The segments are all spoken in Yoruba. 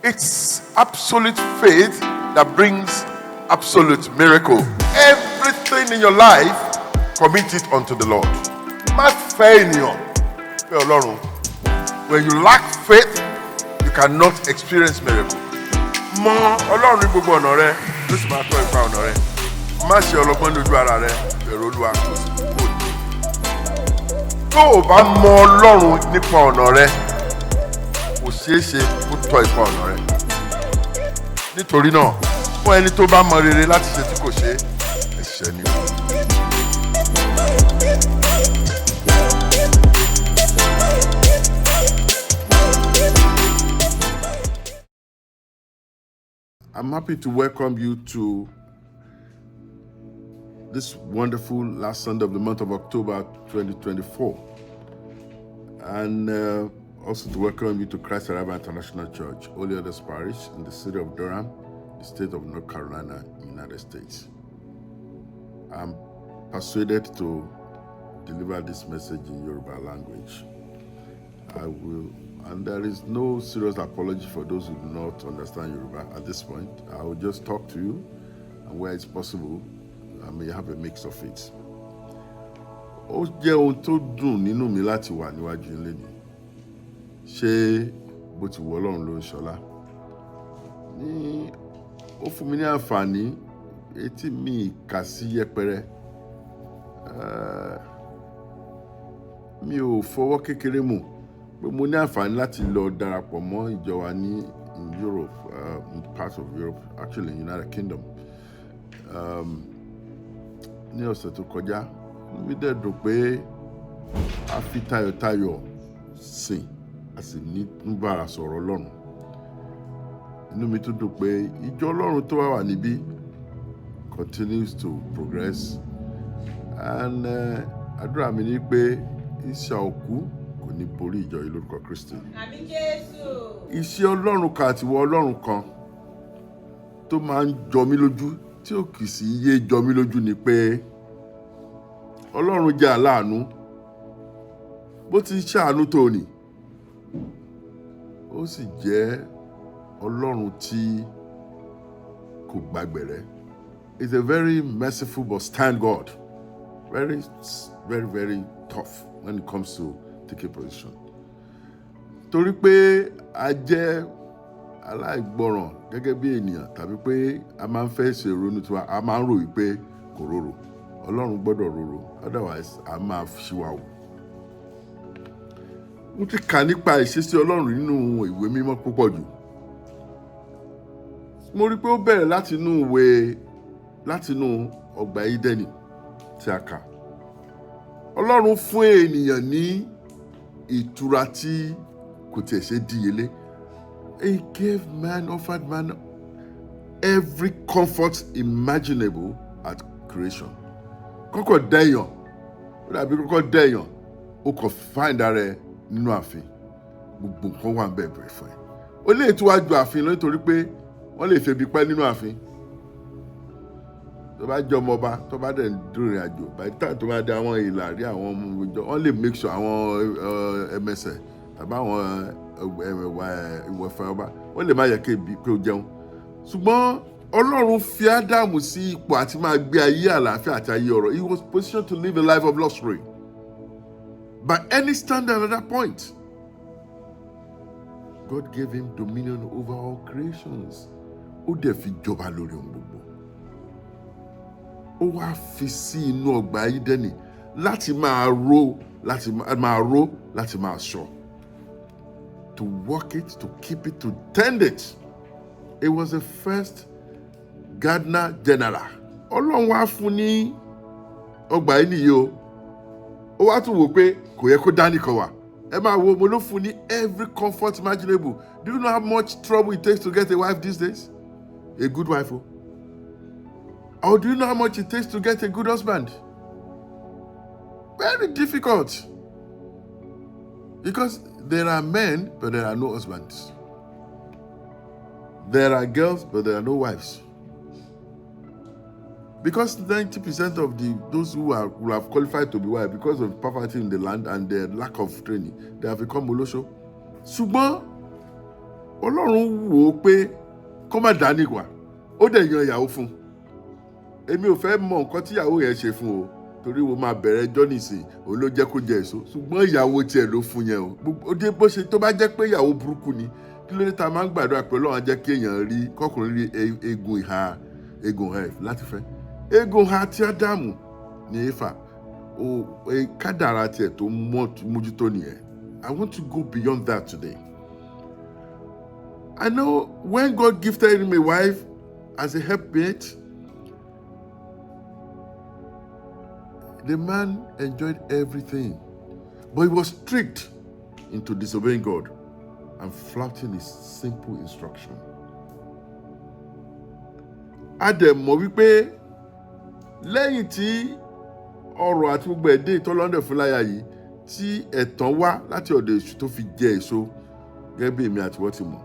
It's absolute faith that brings absolute miracle. Everything in your life, commit it unto the Lord. Má fẹ́ ènìyàn, fẹ́ Ọlọ́run. When you lack faith, you cannot experience miracle. Mọ Ọlọ́run ní gbogbo ọ̀nà rẹ, ló sì máa tọ́ ipa ọ̀nà rẹ. Má ṣe ọlọ́gbọ́n lójú ara rẹ, bẹ̀rù Olúwa kò sí kúrò. Tó o bá mọ Ọlọ́run nípa ọ̀nà rẹ, kò ṣeé ṣe kó tọ́ ipa ọ̀nà rẹ. Nítorí náà, fún ẹni tó bá mọ rere láti ṣe tí kò ṣe, ẹ̀ṣẹ̀ ni o. I'm happy to welcome you to this wonderful last Sunday of the month of October 2024. And also to welcome you to Christ Arrival International Church, Holy Others Parish in the city of Durham, the state of North Carolina, United States. I'm persuaded to deliver this message in Yoruba language. I will, and there is no serious apology for those who do not understand Yoruba at this point. I will just talk to you, and where it's possible, I may have a mix of it. Ó jẹ́ ohun tó dùn nínú mi láti wà níwájú yín lónìí. Ṣé bó ti wọ Ọlọ́run ló ń ṣọlá? Ó fún mi ní àǹfààní etí mi kà sí yẹpẹrẹ. Mi ò fọwọ́ kékeré mú pé mo ní àǹfààní láti lọ darapọ̀ mọ́ ìjọ wa ní in Europe, in parts of Europe, actually in the United Kingdom. Ní ọ̀sẹ̀ tó kọjá, mi dẹ̀ dùn pé a fi tayọ̀tayọ̀ sìn, a sì ní bára sọ̀rọ̀ Ọlọ́run. Inú mi tún dùn pé ìjọ Ọlọ́run tó wà níbí continues to progress. And àdúrà mi ni pé iṣẹ́ òkú kò ní borí ìjọ yìí lórúkọ Kristi. Àmín Jésù. Iṣẹ́ Ọlọ́run kan àti ìwọ Ọlọ́run kan tó máa ń jọ mí lójú tí ò kì í sí yé jọ mí lójú ni pé Ọlọ́run jẹ́ aláàánú. Bó ti ṣàánú tó ní, ó sì jẹ́ Ọlọ́run tí kò gbàgbẹ̀rẹ̀. He's a very merciful but stern God. Very, very, very tough when it comes to taking position. Torí pé a jẹ́ aláìgbọràn gẹ́gẹ́ bí ènìyàn tàbí pé a máa ń fẹ́ ṣe ìrònú tiwa, a máa ń rò wípé kò rorò. Ọlọ́run gbọ́dọ̀ rorò, otherwise a máa ṣìwà wò. Mo ti kà nípa ìṣesí Ọlọ́run nínú ìwé mímọ́ púpọ̀ jù. Mo rí pé ó bẹ̀rẹ̀ látinú ọgbà Édẹ́nì tí a kà. Ọlọ́run fún ènìyàn ní ìtura tí kò tiẹ̀ ṣe díyelé. He offered man every comfort imaginable at creation. Kọ́kọ́ dẹ́yàn, ó dàbí kọ́kọ́ dẹ́yàn, ó kàn find ara ẹ̀ nínú ààfin. Gbogbo nǹkan wà ń bẹ̀rẹ̀ fún ẹ. Ó lè tún wá ju ààfin lọ nítorí pé wọ́n lè febi pẹ́ nínú ààfin. Tó bá jẹ́ ọmọ ọba, tó bá dẹ̀ ń dúró ìrìn àjò, by the time tó bá dé àwọn ìlàrí àwọn ọmọ ìjọ, wọ́n lè make sure àwọn ẹmẹsẹ̀ tàbí àwọn ìwọ̀fẹ́ ọba, wọ́n lè má yẹ pé ó jẹun. Ṣùgbọ́n Ọlọ́run fi Ádámù sí ipò àti máa gbé ayé àlàáfíà àti ayé ọrọ̀. He was positioned to live a life of luxury. By any standard at that point, God gave him dominion over all creations. Ó dẹ̀ fi jọba lórí ohun gbogbo. Ó wá fi sí inú ọgbà Édẹ́nì láti máa ró, láti máa ṣọ́. To work it, to keep it, to tend it. It was the first gardener general. Ọlọ́run wá fún ní ọgbà yìí nìyí o. Ó wá tún wò pé kò yẹ kó dá nìkan wà. Ẹ máa wo mo ló fún ní every comfort imaginable. Do you know how much trouble it takes to get a wife these days? A good wife, oh. Or do you know how much it takes to get a good husband? Very difficult. Because there are men, but there are no husbands. There are girls, but there are no wives. Because 90% of those who have qualified to be wife, because of poverty in the land and their lack of training, they have become molosho. Ṣùgbọ́n Ọlọ́run wò ó pé kó má dá níwà, ó dẹ̀ yan ìyàwó fún. Èmi ò fẹ́ mọ nǹkan tí ìyàwó yẹn ṣe fún o, torí wo máa bẹ̀rẹ̀ ẹjọ́ nìsín, òun ló jẹ́ kó jẹ èso, ṣùgbọ́n ìyàwó tiẹ̀ ló fún yẹn o. Ó dé bó ṣe tó bá jẹ́ pé ìyàwó burúkú ni, kí ló dé ta máa ń gbàdúrà pé Ọlọ́run á jẹ́ kí èèyàn rí, kọkùnrin rí eegun ìhà láti fẹ́. Eegun ìhà tí Ádámù ní Éfà, kádàrá tiẹ̀ tó mójútó nìyẹn. I want to go beyond that today. I know when God gifted him a wife as a helpmate, the man enjoyed everything, but he was tricked into disobeying God and flouting his simple instruction. A dẹ̀ mọ̀ wípé lẹ́yìn tí ọrọ̀ àti gbogbo ẹ̀dẹ́ ìtọ́lọ́dẹ̀ fún láyà yìí, tí ẹ̀tàn wá láti ọ̀dọ̀ èṣù tó fi jẹ èso, gẹ́gẹ́ bí èmi àti wọ́n ti mọ̀,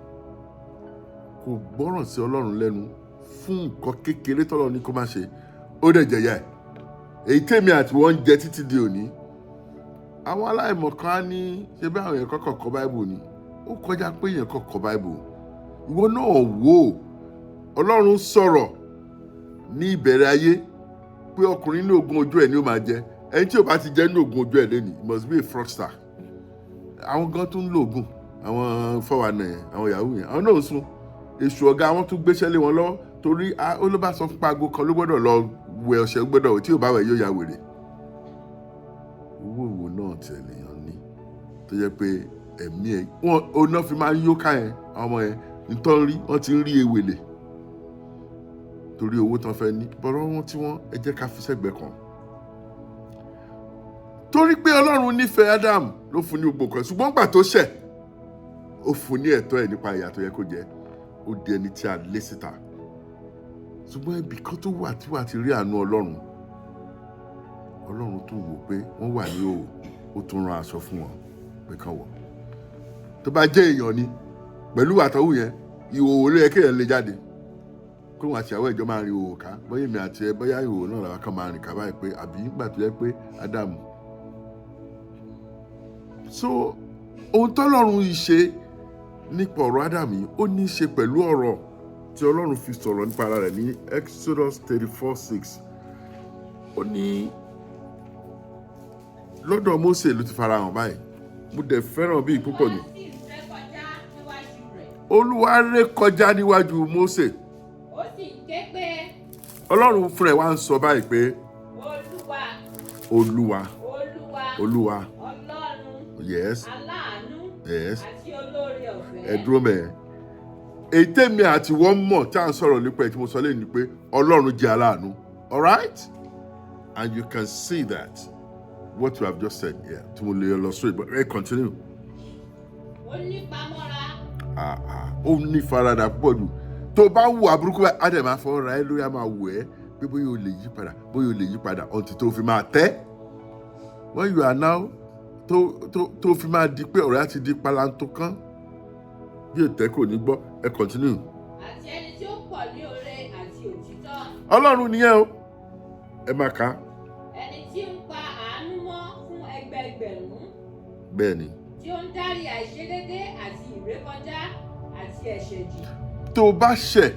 kò gbọ́ràn sí Ọlọ́run lẹ́nu fún nǹkan kékeré tọ́lọ́run ní kó má ṣe, ó dẹ̀ jẹ̀yà ẹ̀. Èyí tèmi àti wọ́n ń jẹ títí di òní. Àwọn aláìmọ̀kan á ní ṣe bí àwọn èèyàn kọ́kọ́ kọ Báíbù ni. Ó kọjá pé èèyàn kọ́kọ́ kọ Báíbù. Ìwọ náà wò ó, Ọlọ́run sọ̀rọ̀ ní ìbẹ̀rẹ̀ ayé pé ọkùnrin ní ogún ojú ẹ̀ ni ó máa jẹ. Ẹni tí ò bá ti jẹ́ ní ogún ojú ẹ̀ lẹ́nu, he must be a fraudster. Àwọn gan tún ń lo ogún, àwọn 419 yẹn, àwọn yahoo yẹn, àwọn náà ń sún. Èṣù ọ̀gá wọn tún gbéṣẹ́ lé wọn lọ́wọ́ torí ó ló bá sọ fún paago kan ló gbọ́dọ̀ lọ wẹ ọṣẹ, gbọ́dọ̀ tí ò bá wẹ̀ yóò ya wèrè. Owó ìwò náà tiẹ̀ lèèyàn ní tó jẹ́ pé ẹ̀mí ẹ̀ wọ́n náà fi máa ń yó ká yẹn, àwọn ọmọ yẹn nítorí rí wọ́n ti ń rí ewèlè torí owó tán fẹ́ ní, bọ́rọ̀ wọn tí wọ́n ẹ jẹ́ ká fi sẹ́gbẹ̀ẹ́ kan. Torí pé Ọlọ́run nífẹ̀ẹ́ Ádámù ló fún ní gbogbo nǹkan, ṣùgbọ́n gbà tó ṣẹ̀ ó fún ní ẹ̀tọ́ ẹ̀ nípa ìyà tó yẹ kó jẹ, ó di ẹni tí a lé síta. Ṣùgbọ́n ibì kan tó wà tí wà ti rí àánú Ọlọ́run tó wò pé wọ́n wà ní òwò, ó tún rán aṣọ fún wọn pé kán wọ̀. Tó bá jẹ́ èèyàn ni pẹ̀lú àtọ́wò yẹn, ìhòòhò ló yẹ kéèyàn lè jáde kó wọn àti ìyàwó ẹ̀jọ́ máa rin ìhòòhò ká, bóyá èmi àti ẹ bóyá ìhòòhò náà làwọn kan máa rìn ká báyìí pé àbí nígbà tó yẹ pé Ádámù. So ohun tọ́lọ́run yìí ṣe nípa ọ̀rọ̀ Ádámù yìí, ó ní í ṣe pẹ̀lú ọ̀rọ̀ tí Ọlọ́run fi sọ̀rọ̀ nípa ara rẹ̀ ní Exodus 34:6. Ó ní lọ́dọ̀ Mósè ló ti farahàn báyìí. Mo dẹ̀ fẹ́ràn bí púpọ̀ jù. Olúwa ré kọjá níwájú Mósè. Ó sì ké pé. Ọlọ́run fúnra ẹ̀ wá ń sọ báyìí pé Olúwa. Ọlọ́run. Yes. Aláàánú. Yes. Àti olóore ọ̀fẹ́. Ẹ dúró mẹ́ẹ̀. Èyí tèmi àti wọ́n mọ̀ tí à ń sọ̀rọ̀ nípa ẹ̀ tí mo sọ lẹ́yìn ni pé Ọlọ́run jẹ́ aláàánú. All right? And you can see that what you have just said here. Tí mo lè lọ straight, but continue. Ó ní pamọ́ra. Ó ní faradà púpọ̀ jù. Tó bá wù àbúrúkú bá Adam máa fọ́ ra ẹ lórí, á máa wù ẹ́ pé bóyá o lè yí padà until tó fi máa tẹ́. When you are now tó fi máa di pé ọ̀rẹ́ á ti di palanto kan bí ètẹ́ kò ní gbọ́, ẹ continue. Àti ẹni tí ó pọ̀ ní oore àti òtítọ́. Ọlọ́run nìyẹn o, ẹ máa kà á. Ẹni tí ń pa àánú mọ́ fún ẹgbẹẹgbẹ̀rún. Bẹ́ẹ̀ ni. Tí ó ń dárí àìṣedéédé àti ìrékọjá àti ẹ̀ṣẹ̀ jì. Tó o bá ṣẹ̀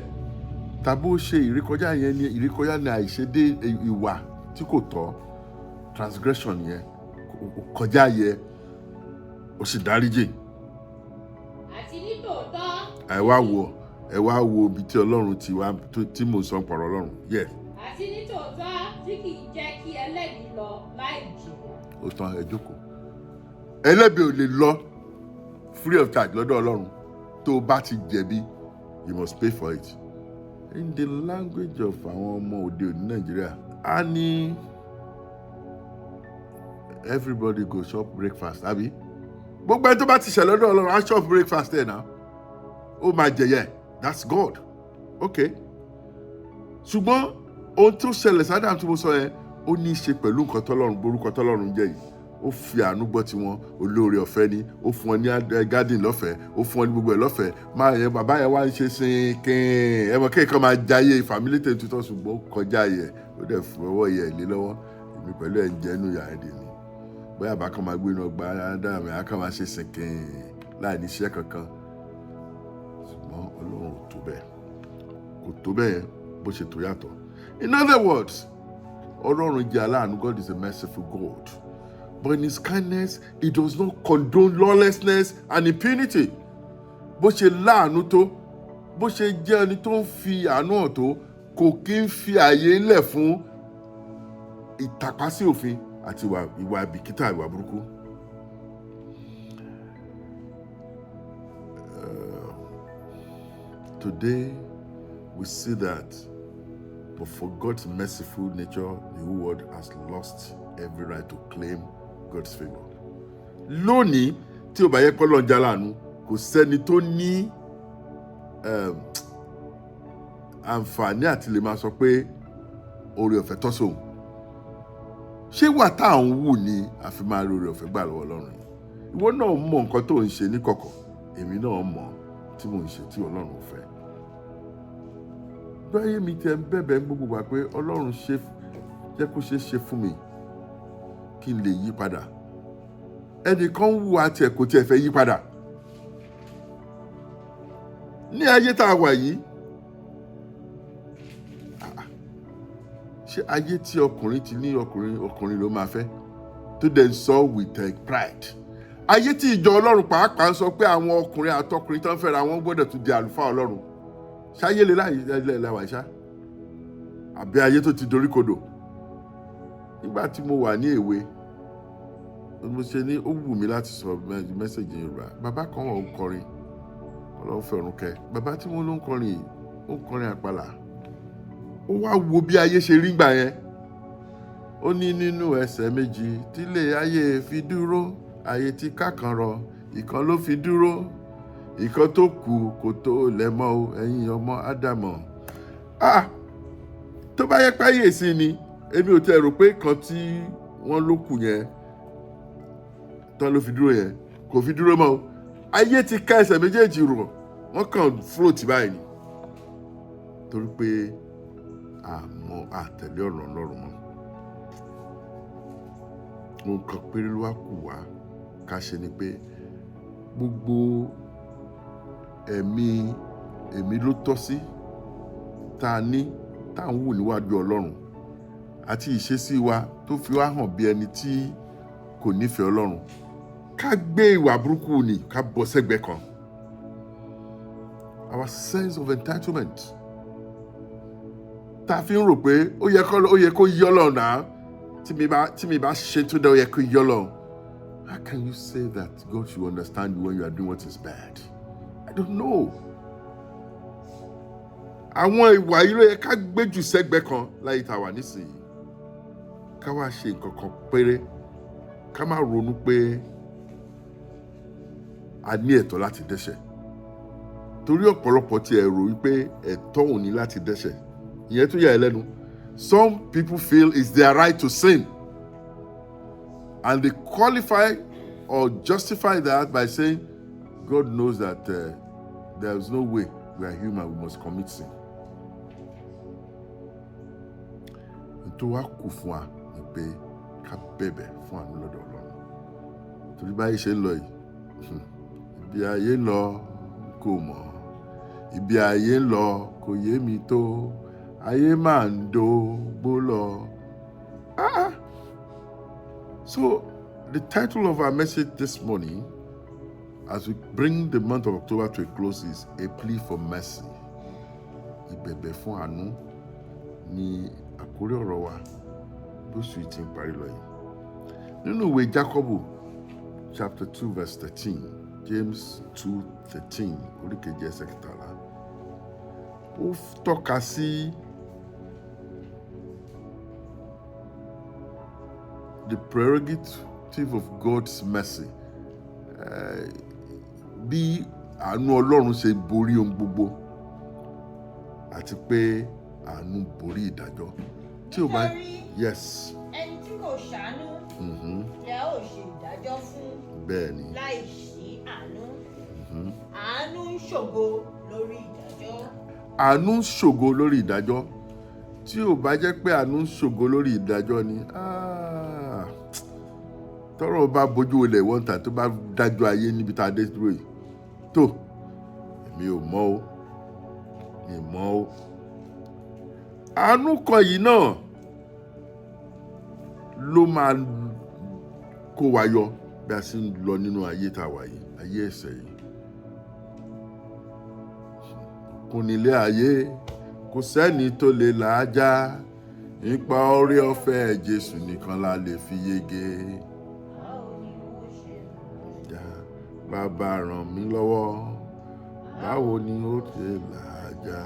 tàbí ó ṣe ìrékọjá yẹn ni ìrékọjá ni àìṣedé ìwà tí kò tọ́, transgression yẹn kọjá yẹ ó sì dáríjì. Àti ní tòótọ́. ẹ wá wo ibi tí Ọlọ́run ti wá tí mò ń sọ pọ̀rọ̀ Ọlọ́run. Yes. Àti ní tòótọ́ tí kì í jẹ́ kí ẹlẹ́bi lọ láì jìyà. Ó tán, ẹ jókòó. Ẹlẹ́bi ò lè lọ free of charge lọ́dọ̀ Ọlọ́run. Tó o bá ti jẹ̀bi, you must pay for it. In the language of àwọn ọmọ òde òní Nàìjíríà, a ní everybody go shop breakfast, àbí? Gbogbo ẹni tó bá ti ṣẹ̀ lọ́dọ̀ Ọlọ́run á shop breakfast ẹ̀ náà. Ó máa jẹ̀yẹ, that's God. Okay. Ṣùgbọ́n ohun tó ṣẹlẹ̀ sádàm tí mo sọ yẹn, ó ní í ṣe pẹ̀lú nǹkan tọ́lọ́run, borúkọ tọ́lọ́run jẹ́ yìí. Ó fi àánú gbọ́ tiwọn, olóore ọ̀fẹ́ ni, ó fún wọn ní garden lọ́fẹ̀ẹ́, ó fún wọn ní gbogbo ẹ̀ lọ́fẹ̀ẹ́. Máa yẹn bàbá yẹn wá ń ṣe sinkin, ẹ mọ̀ kéèkan máa jayé family tẹ̀ tuntun, ṣùgbọ́n kọjá yẹ, ó dẹ̀ fún ọwọ́ yẹ lé lọ́wọ́. Èmi pẹ̀lú ẹ̀ ń jẹ́nu yà ẹ́ dè ní. Bóyá bá kan máa gbé inú ọgbà dáadáa mi, á kàn máa ṣe sinkin láì ní iṣẹ́ kankan. tó bẹ́ẹ̀ kò tó bẹ́ẹ̀ bó ṣe tó yàtọ̀. In other words, Ọlọ́run jẹ́ aláàánú. God is a merciful God, but in his kindness he does not condone lawlessness and impunity. Bó ṣe láàánú tó, bó ṣe jẹ́ ẹni tó ń fi àánú hàn tó, kò kí ń fi àyè lẹ̀ fún ìtàpá sí òfin àti ìwà ìbìkítà, ìwà burúkú. Today we see that, but for God's merciful nature, the whole world has lost every right to claim God's favor. Lónìí tí ó bá yẹ pé Ọlọ́run jẹ́ aláàánú, kò sẹ́ni tó ní àǹfààní àti lè máa sọ pé oore ọ̀fẹ́ tọ́ sóhun. Ṣé wà tá à ń wù ní àfi máa rí oore ọ̀fẹ́ gbà lọ́wọ́ Ọlọ́run yìí? Ìwọ náà mọ nǹkan tó ń ṣe ní kọ̀kọ̀, èmi náà mọ̀ tí mò ń ṣe tí Ọlọ́run ò fẹ́. Báyé mi tẹ́ ń bẹ̀bẹ̀ gbogbo gbà pé Ọlọ́run jẹ́ kó ṣe fún mi kí n lè yí padà. Ẹnìkan wù àti ẹ̀ kò tiẹ̀ fẹ́ yí padà. Ní ayé tá a wà yìí, ṣé ayé tí ọkùnrin ti ní ọkùnrin ló máa fẹ́ tó dẹ̀ ń sọ with pride? Ayé tí ìjọ Ọlọ́run pàápàá ń sọ pé àwọn ọkùnrin àtọkùnrin tó ń fẹ́ra wọn gbọ́dọ̀ tún di àlùfáà Ọlọ́run. Ṣáyé lè láì láwà ṣá? Àbí ayé tó ti dorí kodò? Nígbà tí mo wà ní èwe, mo ṣe ní ó wù mí láti sọ mẹ́sẹ̀jì Yorùbá. Bàbá kan wà ó kọrin, Ọlọ́run fẹ̀rùn kẹ́. Bàbá tí mo ló ń kọrin yìí, ó ń kọrin àpàlà. Ó wá wo bí ayé ṣe rí gbà yẹn. Ó ní nínú ẹsẹ̀ méjì tílé ayé fi dúró, ayé tí kákan rọ, ìkan ló fi dúró, ìkan tó kù kò tó lẹ́mọ́ o, ẹ̀yin ọmọ Ádámọ̀. Tó bá yẹ pé ayé sí ni, èmi ò tẹ́ rò pé kan tí wọ́n ló kù yẹn tán ló fi dúró yẹn kò fi dúró mọ́ o. Ayé ti ká ẹsẹ̀ méjèèjì rọ̀, wọ́n kàn float báyìí ni. Torí pé àmọ́ àtẹ̀lé ọ̀rọ̀ Ọlọ́run mọ́. Nǹkan péré ló wá kù wá ká ṣe ni pé gbogbo ẹ̀mí ló tọ́ sí tá a ní tá à ń wù níwájú Ọlọ́run àti ìṣesí wa tó fi wá hàn bí ẹni tí kò nífẹ̀ẹ́ Ọlọ́run. Ká gbé ìwà burúkú ni ká bọ́ sẹ́gbẹ́ kan. Our sense of entitlement tá a fi ń rò pé ó yẹ kó yí Ọlọ́run náà, tí mi bá ṣe tó dá ó yẹ kó yí Ọlọ́run. How can you say that God should understand you when you are doing what is bad? I don't know. Àwọn ìwà yìí ló yẹ ká gbé jù sẹ́gbẹ́ kan láyé tá a wà nísìnyí. Ká wá ṣe nǹkan kan péré, ká má ronú pé a ní ẹ̀tọ́ láti dẹ́ṣẹ̀. Torí ọ̀pọ̀lọpọ̀ tí ẹ rò wípé ẹ̀tọ́ ò ní láti dẹ́ṣẹ̀. Ìyẹn tó yà ẹ́ lẹ́nu. Some people feel it's their right to sin. And they qualify or justify that by saying, God knows that there is no way we are human, we must commit sin. Tó wá kù fún wa ni pé ká bẹ̀bẹ̀ fún àánú lọ́dọ̀ Ọlọ́run. Torí báyìí ṣe ń lọ yìí, ibi ayé ń lọ kò mọ̀, ibi ayé ń lọ kò yé mi tó, ayé máa ń dógbó lọ. So, the title of our message this morning, as we bring the month of October to a close, is A Plea for Mercy. Ìbẹ̀bẹ̀ fún àánú ni àkórí ọ̀rọ̀ wa bó sì ti ń parí lọ yìí. Nínú ìwé Jákọ́bù chapter 2 verse 13, James 2:13, orí kejì ẹsẹ̀ kẹtàlá, ó tọ́ka sí the prerogative of God's mercy. Bí àánú Ọlọ́run ṣe borí ohun gbogbo àti pé àánú borí ìdájọ́. Tí o bá yes. Ẹni tí kò ṣàánú lẹ ó ṣe ìdájọ́ fún. Bẹ́ẹ̀ni. Láì sí àánú. Àánú ń ṣògo lórí ìdájọ́. Àánú ń ṣògo lórí ìdájọ́. Tí o bá jẹ́ pé àánú ń ṣògo lórí ìdájọ́ ni, tọ́rọ̀ bá bójú olè wọ́n tà tó bá dájọ́ ayé níbi tá a dé dúró yìí tó èmi ò mọ̀ o. ìmọ̀ o. Àánú kan yìí náà ló máa kó wa yọ bí a sì ń lọ nínú ayé tá a wà yìí, ayé ẹ̀ṣẹ̀ yìí. Kò nílé ayé, kò sẹ́ni tó lè làájá, nípa oore ọ̀fẹ́ Jésù nìkan la lè fi yege. Bàbá ràn mí lọ́wọ́, báwo ni ó ṣe làájá?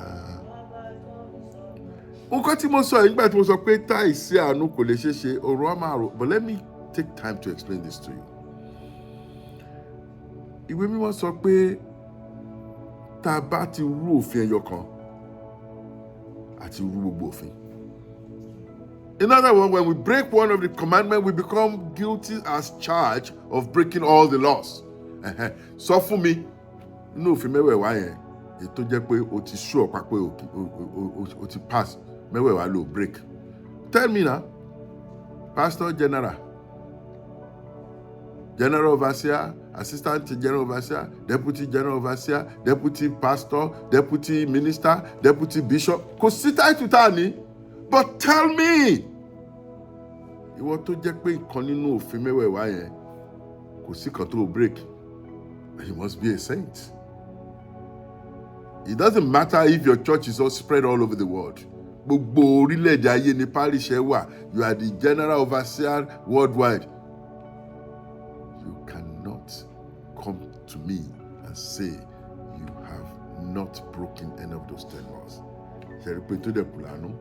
Nǹkan tí mo sọ yìí nígbà tí mo sọ pé táìsí àánú kò lè ṣeé ṣe, ọ̀rọ̀ á máa rò, but let me take time to explain this to you. Ìwé mímọ́ sọ pé tá a bá ti rú òfin ẹyọ kan àti rú gbogbo òfin. In other words, when we break one of the commandments, we become guilty as charged of breaking all the laws. Sọ fún mi, nínú òfin mẹ́wẹ̀ẹ̀wá yẹn, èyí tó jẹ́ pé o ti sure pa pé o ti pass, mẹ́wẹ̀ẹ̀wá ló break. Tell me now, Pastor General, General Overseer, Assistant General Overseer, Deputy General Overseer, Deputy Pastor, Deputy Minister, Deputy Bishop. Kò sí title tá a ní. But tell me, ìwọ tó jẹ́ pé ìkan nínú òfin mẹ́wẹ̀ẹ̀wá yẹn kò sí kan tó break, you must be a saint. It doesn't matter if your church is all spread all over the world. Gbogbo orílẹ̀-èdè ayé ní parish ẹ wà. You are the general overseer worldwide. You cannot come to me and say you have not broken any of those 10 laws. Ṣé rí pé tó dẹ̀ kù lánàá?